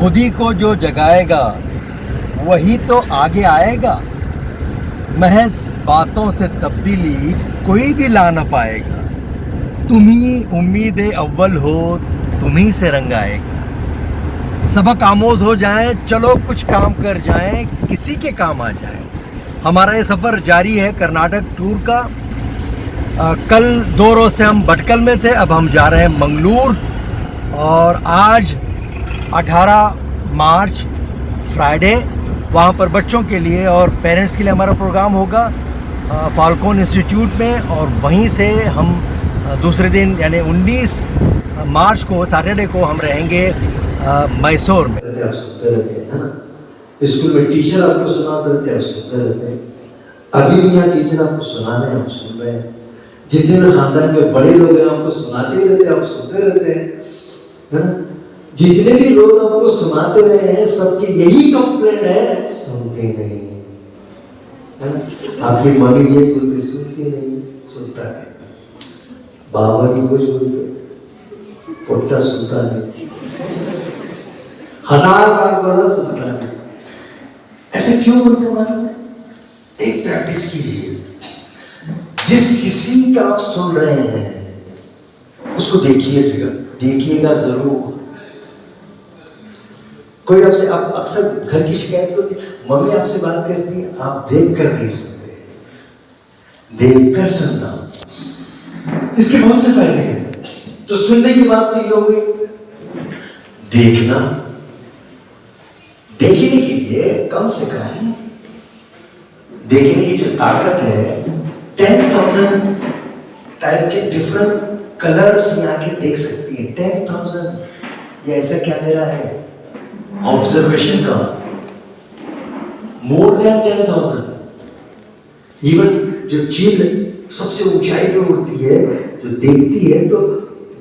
खुद ही को जो जगाएगा वही तो आगे आएगा। महज बातों से तब्दीली कोई भी ला ना पाएगा। तुम ही उम्मीद अव्वल हो, तुम ही से रंग आएगा। सबक आमोज हो जाए, चलो कुछ काम कर जाएं, किसी के काम आ जाए। हमारा ये सफ़र जारी है कर्नाटक टूर का। कल 2 रोज़ से हम भटकल में थे, अब हम जा रहे हैं मंगलूर। और आज 18 मार्च फ्राइडे, वहाँ पर बच्चों के लिए और पेरेंट्स के लिए हमारा प्रोग्राम होगा फाल्कोन इंस्टीट्यूट में। और वहीं से हम दूसरे दिन यानी 19 मार्च को सैटरडे को हम रहेंगे मैसूर में। आप सुनते रहते हैं ना, स्कूल में टीचर आपको सुनाते रहते हैं, आप सुनते रहते हैं। अभी भी यहाँ टीचर आपको सुनाने हैं, आप सुन रहे हैं। जितने भी खानदान में बड़े लोग हैं आपको सुनाते ही रहते हैं, आप सुनते रहते हैं, है ना। जितने भी लोग आपको सुनाते रहे हैं सबकी यही कंप्लेंट है, सुनते नहीं है ना। आपकी मम्मी ये बोलती, सुनती नहीं, सुनता नहीं। बाबा भी कुछ बोलते, पोट्टा सुनता नहीं। 1000 बार बोला, सुनता नहीं। ऐसे क्यों बोलते हैं? एक प्रैक्टिस कीजिए। जिस किसी का आप सुन रहे हैं उसको देखिएगा जरूर। कोई आपसे, आप अक्सर घर की शिकायत होती है, मम्मी आपसे बात करती है, आप देख कर नहीं सुनते, देख कर सुनना। इसके बहुत से फायदे हैं। तो सुनने की बात तो ये हो गई। देखना, देखने के लिए कम से कम देखने की जो ताकत है, 10,000 टाइप के डिफरेंट कलर्स में आके देख सकती है। 10,000 ये ऐसा कैमरा है ऑब्जर्वेशन का, मोर देन 10,000। इवन जब चील सबसे ऊंचाई पे उड़ती है, जो देखती है तो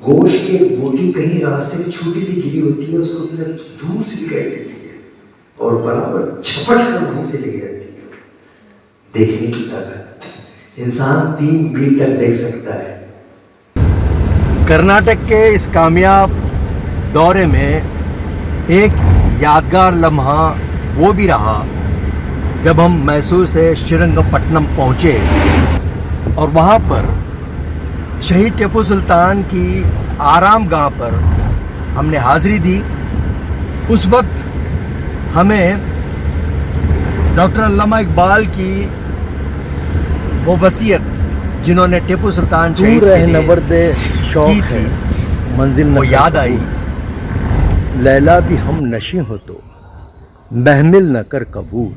गोश्त की बोटी कहीं रास्ते में छोटी सी गिरी होती है, उसको दूर से दिखाई देती है और बराबर झपट कर वहीं से ले जाती है। देखने की ताकत, इंसान 3 मील तक देख सकता है। कर्नाटक के इस कामयाब दौरे में एक यादगार लम्हा वो भी रहा जब हम मैसूर से श्रीरंगपट्टनम पहुँचे और वहाँ पर शहीद टीपू सुल्तान की आराम गाह पर हमने हाज़िरी दी। उस वक्त हमें डॉक्टर अल्लामा इकबाल की वो वसीयत, जिन्होंने टीपू सुल्तान शहीद नवर्दे शौक है मंजिल वो याद आई। लैला भी हम नशी हो तो महमिल न कर कबूल।